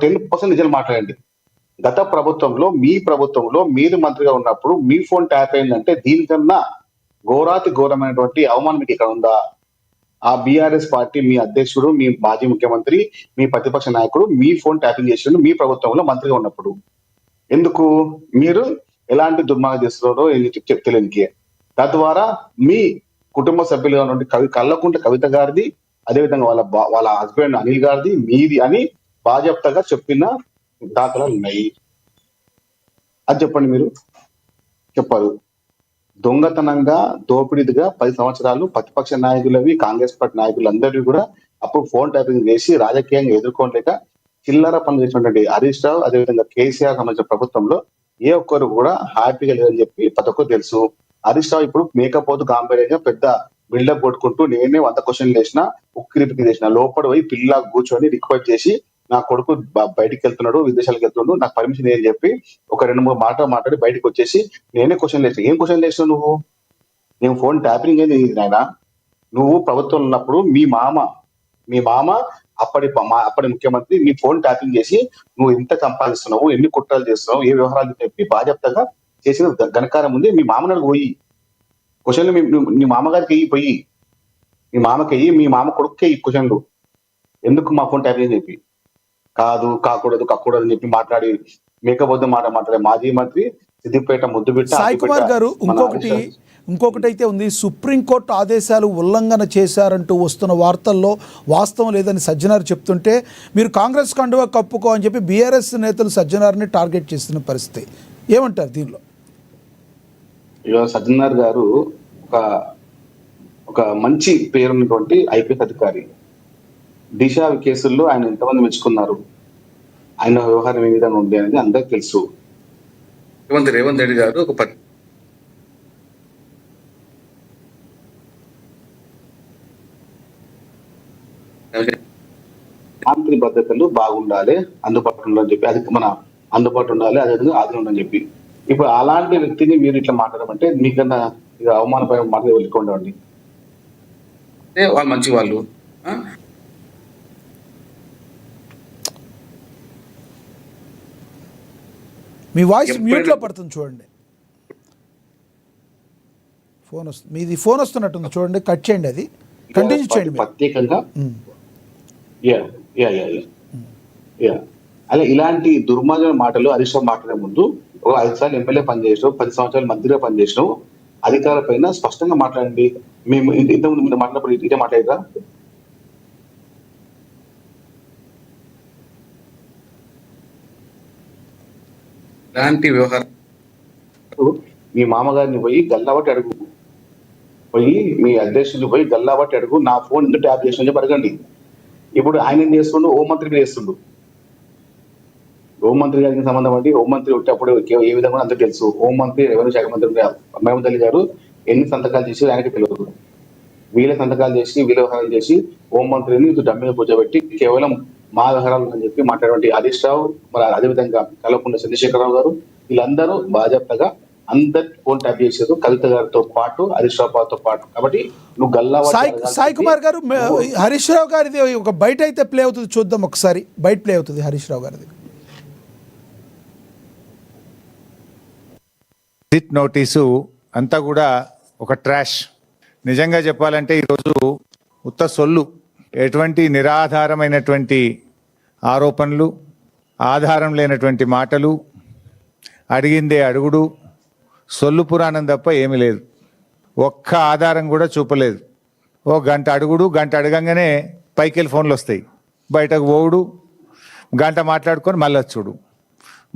10% నిజాలు మాట్లాడండి. గత ప్రభుత్వంలో మీ ప్రభుత్వంలో మీరు మంత్రిగా ఉన్నప్పుడు మీ ఫోన్ ట్యాప్ అయిందంటే దీనికన్నా ఘోరాతి ఘోరమైనటువంటి అవమానం మీకు ఇక్కడ ఉందా? ఆ బీఆర్ఎస్ పార్టీ మీ అధ్యక్షుడు, మీ మాజీ ముఖ్యమంత్రి, మీ ప్రతిపక్ష నాయకుడు మీ ఫోన్ ట్యాపింగ్ చేసిండు మీ ప్రభుత్వంలో మంత్రిగా ఉన్నప్పుడు. ఎందుకు? మీరు ఎలాంటి దుర్మార్గం చేస్తున్నారో తెలియనికి. తద్వారా మీ కుటుంబ సభ్యులుగా నుండి కల్వకుంట్ల కవిత గారిది, అదేవిధంగా వాళ్ళ హస్బెండ్ అనిల్ గారిది, మీది అని బాజాప్తగా చెప్పిన దాఖలాలు ఉన్నాయి. అది చెప్పండి. మీరు చెప్పారు దొంగతనంగా దోపిడీగా 10 సంవత్సరాలు ప్రతిపక్ష నాయకులవి, కాంగ్రెస్ పార్టీ నాయకులందరినీ కూడా అప్పుడు ఫోన్ ట్యాపింగ్ చేసి రాజకీయంగా ఎదుర్కోలేక చిల్లర పనులు చేసినటువంటి హరీష్ రావు, అదేవిధంగా కేసీఆర్ సంబంధించిన ప్రభుత్వంలో ఏ ఒక్కరు కూడా హ్యాపీగా లేదని చెప్పి ప్రతి ఒక్కరు తెలుసు. హరీష్ రావు ఇప్పుడు మేకపోతు గాంభీర్యంగా పెద్ద బిల్డప్ కొట్టుకుంటూ నేనే 100 క్వశ్చన్లు వేసిన, ఉక్కిరిపికి చేసిన, లోపల పోయి పిల్ల కూర్చొని రిక్వెస్ట్ చేసి నా కొడుకు బయటికి వెళ్తున్నాడు, విదేశాలకు వెళ్తున్నాడు, నాకు పర్మిషన్ అని చెప్పి ఒక 2-3 మాటలు మాట్లాడి బయటకు వచ్చేసి నేనే క్వశ్చన్ వేసిన. ఏం క్వశ్చన్ వేసినావు నువ్వు? నేను ఫోన్ ట్యాపింగ్ ఏంది నాయన? నువ్వు ప్రభుత్వం ఉన్నప్పుడు మీ మామ అప్పటి ముఖ్యమంత్రి నీ ఫోన్ ట్యాపింగ్ చేసి నువ్వు ఎంత సంపాదిస్తున్నావు, ఎన్ని కుట్రలు చేస్తున్నావు, ఏ వ్యవహారాలు చెప్పి బాధ్యతగా చేసిన ఘనకారం ఉంది. మీ మామను పోయి క్వశ్చన్లు మీ మామగారికి వెయ్యి, మీ మామకి వెయ్యి, మీ మామ కొడుకు ఈ క్వశ్చన్లు ఎందుకు మా ఫోన్ ట్యాపింగ్ అని చెప్పి కాకూడదు అని చెప్పి మాట్లాడి మేకపోతే మాట్లాడే మాజీ మంత్రి సిద్దిపేట ముద్దుబిట్ట. సాయి కుమార్ గారు, ఇంకొకటి అయితే ఉంది. సుప్రీంకోర్టు ఆదేశాలు ఉల్లంఘన చేశారంటూ వస్తున్న వార్తల్లో వాస్తవం లేదని సజ్జనార్ చెప్తుంటే మీరు కాంగ్రెస్ కండువా కప్పుకో అని చెప్పి బీఆర్ఎస్ నేతలు సజ్జనార్ని టార్గెట్ చేస్తున్న పరిస్థితి ఏమంటారు దీనిలో? ఇవాళ సజ్జనార్ గారు ఒక మంచి పేరున్నటువంటి ఐపీఎస్ అధికారి. దిశ కేసుల్లో ఆయన ఎంతమంది మెచ్చుకున్నారు, ఆయన వ్యవహారం ఏ విధంగా ఉంది అనేది అందరికి తెలుసు. రేవంత్ రెడ్డి గారు ఒక మంత్రి భద్రతలు బాగుండాలి, అందుబాటులో ఉండాలని చెప్పి, అది మన అందుబాటులో ఉండాలి, అదేవిధంగా ఆధీనం ఉండాలని చెప్పి. ఇప్పుడు అలాంటి వ్యక్తిని మీరు ఇట్లా మాట్లాడమంటే మీకన్నా ఇక అవమానపరమైన మాటలు వెళ్ళుకోండి. వాళ్ళు మంచి వాళ్ళు. మీ వాయిస్ మ్యూట్ లో పడుతుంది చూడండి. ఫోన్ వస్తుంది, మీది ఫోన్ వస్తున్నట్టుంది చూడండి, కట్ చేయండి, అది కంటిన్యూ చేయండి ప్రత్యేకంగా. అలా ఇలాంటి దుర్మార్గమైన మాటలు హరీష్ రావు మాట్లాడే ముందు 5 సార్లు ఎమ్మెల్యే పనిచేసినావు, 10 సంవత్సరాలు మంత్రిగా పనిచేసినావు, అధికారుల పైన స్పష్టంగా మాట్లాడండి. మేము ఇంతకుముందు మీరు మాట్లాడినప్పుడు ఇదే మాట్లాడరా? ఇలాంటి వ్యవహారం మీ మామగారిని పోయి గల్లాబట్టి అడుగు, మీ అధ్యక్షుడిని పోయి గల్లాబట్టి అడుగు, నా ఫోన్ ఎందుకు ట్యాప్ చేసిన చెప్పి అడగండి. ఇప్పుడు ఆయన ఏం చేస్తుండు? హోంమంత్రి మీద చేస్తుండు. హోంమంత్రి గారికి సంబంధం అండి. హోంమంత్రి వచ్చేటప్పుడు ఏ విధంగా అందరూ తెలుసు. హోంమంత్రి, రెవెన్యూ శాఖ మంత్రి మహమూద్ అలీ గారు ఎన్ని సంతకాలు చేసి ఆయనకి తెలియదు. వీళ్ళ సంతకాలు చేసి వీళ్ళ వ్యవహారాలు చేసి హోంమంత్రిని డమ్మి కూర్చోబెట్టి కేవలం మా వ్యవహారాలు అని చెప్పి మాట్లాడే హరీష్ రావు, మరి అదేవిధంగా కల్వకుంట్ల చంద్రశేఖరరావు గారు, వీళ్ళందరూ బాధ్యతగా అందరు ఫోన్ ట్యాప్ చేశారు, కవిత గారితో పాటు హరీష్ రావుతో పాటు. కాబట్టి నువ్వు గల్లా. సాయి కుమార్ గారు, హరీష్ రావు గారిది ఒక బయట అయితే ప్లే అవుతుంది, చూద్దాం ఒకసారి. బయట ప్లే అవుతుంది హరీష్ రావు గారిది. నోటీసు అంతా కూడా ఒక ట్రాష్. నిజంగా చెప్పాలంటే ఈరోజు ఉత్త సొల్లు, ఎటువంటి నిరాధారమైనటువంటి ఆరోపణలు, ఆధారం లేనటువంటి మాటలు, అడిగిందే అడుగుడు, సొల్లు పురాణం తప్ప ఏమీ లేదు. ఒక్క ఆధారం కూడా చూపలేదు. ఓ గంట అడుగుడు, గంట అడగంగానే పైకి వెళ్ళి ఫోన్లు వస్తాయి, బయటకు పోవుడు, గంట మాట్లాడుకొని మళ్ళీ చూడు,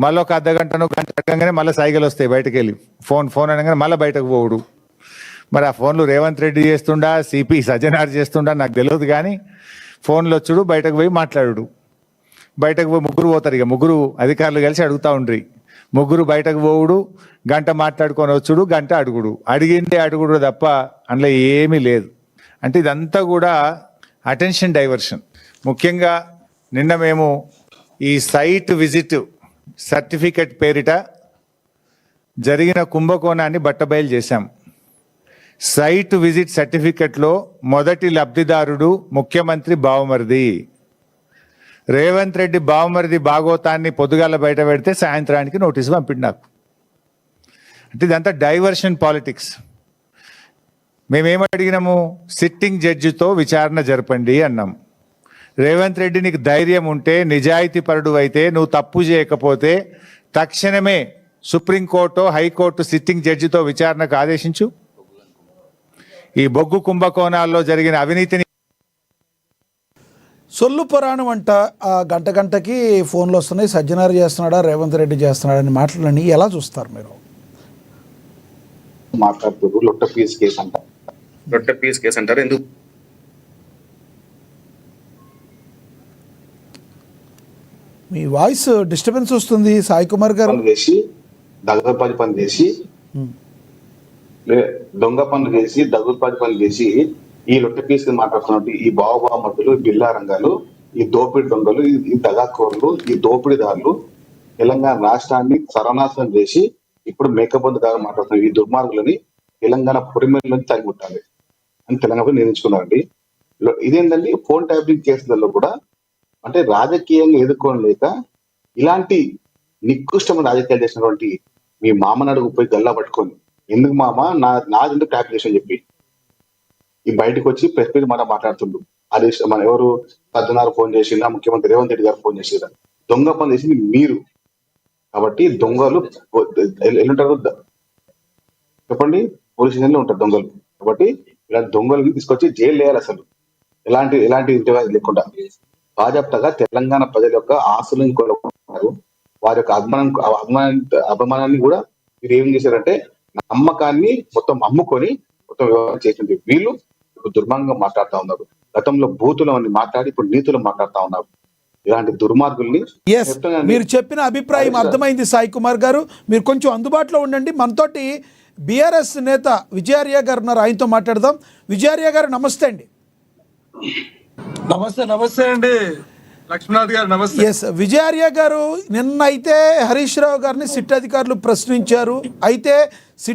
మళ్ళీ ఒక అర్ధగంటను గంట అడగంగానే మళ్ళీ సైకిల్ వస్తాయి, బయటకు వెళ్ళి ఫోన్ అనగానే మళ్ళీ బయటకు పోవుడు. మరి ఆ ఫోన్లు రేవంత్ రెడ్డి చేస్తుండా, సిపి సజ్జనార్ చేస్తుండా నాకు తెలియదు, కానీ ఫోన్లు వచ్చుడు, బయటకు పోయి మాట్లాడు. బయటకు పోయి ముగ్గురు పోతారు, ఇక ముగ్గురు అధికారులు కలిసి అడుగుతూ ఉండ్రి. ముగ్గురు బయటకు పోవుడు, గంట మాట్లాడుకొని వచ్చుడు, గంట అడుగుడు, అడిగిందే అడుగుడు తప్ప అందులో ఏమీ లేదు. అంటే ఇదంతా కూడా అటెన్షన్ డైవర్షన్. ముఖ్యంగా నిన్న మేము ఈ సైట్ విజిట్ సర్టిఫికెట్ పేరిట జరిగిన కుంభకోణాన్ని బట్టబయలు చేశాం. సైట్ విజిట్ సర్టిఫికెట్లో మొదటి లబ్ధిదారుడు ముఖ్యమంత్రి బావమరిది, రేవంత్ రెడ్డి బావమరిది భాగోతాన్ని పొద్దుగాల బయట పెడితే సాయంత్రానికి నోటీసు పంపిండు నాకు. అంటే ఇదంతా డైవర్షన్ పాలిటిక్స్. మేమేం అడిగినాము? సిట్టింగ్ జడ్జితో విచారణ జరపండి అన్నాం. రేవంత్ రెడ్డి నీకు ధైర్యం ఉంటే, నిజాయితీ పరుడు అయితే, నువ్వు తప్పు చేయకపోతే తక్షణమే సుప్రీంకోర్టు హైకోర్టు సిట్టింగ్ జడ్జితో విచారణకు ఆదేశించు. ఈ బొగ్గు కుంభకోణాల్లో జరిగిన అవినీతిని సొల్లు పురాణం అంట గంట గంటకి ఫోన్లు వస్తున్నాయి, సజ్జనారు చేస్తున్నాడా రేవంత్ రెడ్డి చేస్తున్నాడా అని మాటలని ఎలా చూస్తారు మీరు? మాట్లాడుతున్నారు లొట్ట పీస్ కేసు అంటారు. ఎందుకు మీ వాయిస్ డిస్టర్బెన్స్ వస్తుంది సాయి కుమార్ గారు. పనులు చేసి దగదపాటి పని చేసి దొంగ పనులు చేసి దగులుపాటి పనులు చేసి ఈ లొట్ట పీసులు మాట్లాడుతున్నట్టు ఈ బావబామతులు, బిల్లా రంగాలు, ఈ దోపిడి దొంగలు, ఈ దగాకోర్లు, ఈ దోపిడీదారులు తెలంగాణ రాష్ట్రాన్ని సర్వనాశనం చేసి ఇప్పుడు మేకబంధు దాకా మాట్లాడుతున్నారు. ఈ దుర్మార్గులని తెలంగాణ పొరిమేళ్ళని తగ్గుట్టాలి అని తెలంగాణ నిర్ణయించుకున్నారండి. ఇదేంటండి, ఫోన్ ట్యాపింగ్ కేసులలో కూడా అంటే రాజకీయంగా ఎదుర్కోలేక ఇలాంటి నికృష్టమైన రాజకీయాలు చేసినటువంటి మీ మామని అడుగు పోయి గల్లా పట్టుకొని, ఎందుకు మామ నాది ఎందుకు ట్యాప్ చేసి చెప్పి ఈ బయటకు వచ్చి ప్రెస్ మీట్ మాట మాట్లాడుతుండ్రు. అది మన ఎవరు సజ్జనారు ఫోన్ చేసిందా, ముఖ్యమంత్రి రేవంత్ రెడ్డి గారు ఫోన్ చేసిరా, దొంగ పని చేసింది మీరు. కాబట్టి దొంగలు ఎల్లుంటారు చెప్పండి, పోలీస్ స్టేషన్లో ఉంటారు దొంగలు. కాబట్టి ఇలాంటి దొంగలు తీసుకొచ్చి జైలు వేయాలి. అసలు ఎలాంటి ఇంటర్వ్యూ లేకుండా బాజాప్తగా తెలంగాణ ప్రజల యొక్క ఆస్తులను కోల్పోతున్నారు. వారి యొక్క అభిమానాన్ని కూడా మీరు ఏం చేశారంటే నమ్మకాన్ని మొత్తం అమ్ముకొని మొత్తం వ్యవహారం చేసింది. వీళ్ళు ఇప్పుడు దుర్మార్గంగా మాట్లాడుతూ ఉన్నారు. గతంలో బూతులు అని మాట్లాడి ఇప్పుడు నీతులు మాట్లాడుతూ ఉన్నారు. ఇలాంటి దుర్మార్గుల్ని మీరు చెప్పిన అభిప్రాయం అర్థమైంది సాయి కుమార్ గారు. మీరు కొంచెం అందుబాటులో ఉండండి. మనతోటి బీఆర్ఎస్ నేత విజయార్య గారు ఉన్నారు, ఆయనతో మాట్లాడదాం. విజయార్య గారు నమస్తే అండి. నమస్తే అండి లక్ష్మీనాథ్ గారు, నమస్తే. ఎస్ విజయార్య గారు, నిన్న అయితే హరీష్ రావు గారిని సిట్ అధికారులు ప్రశ్నించారు. అయితే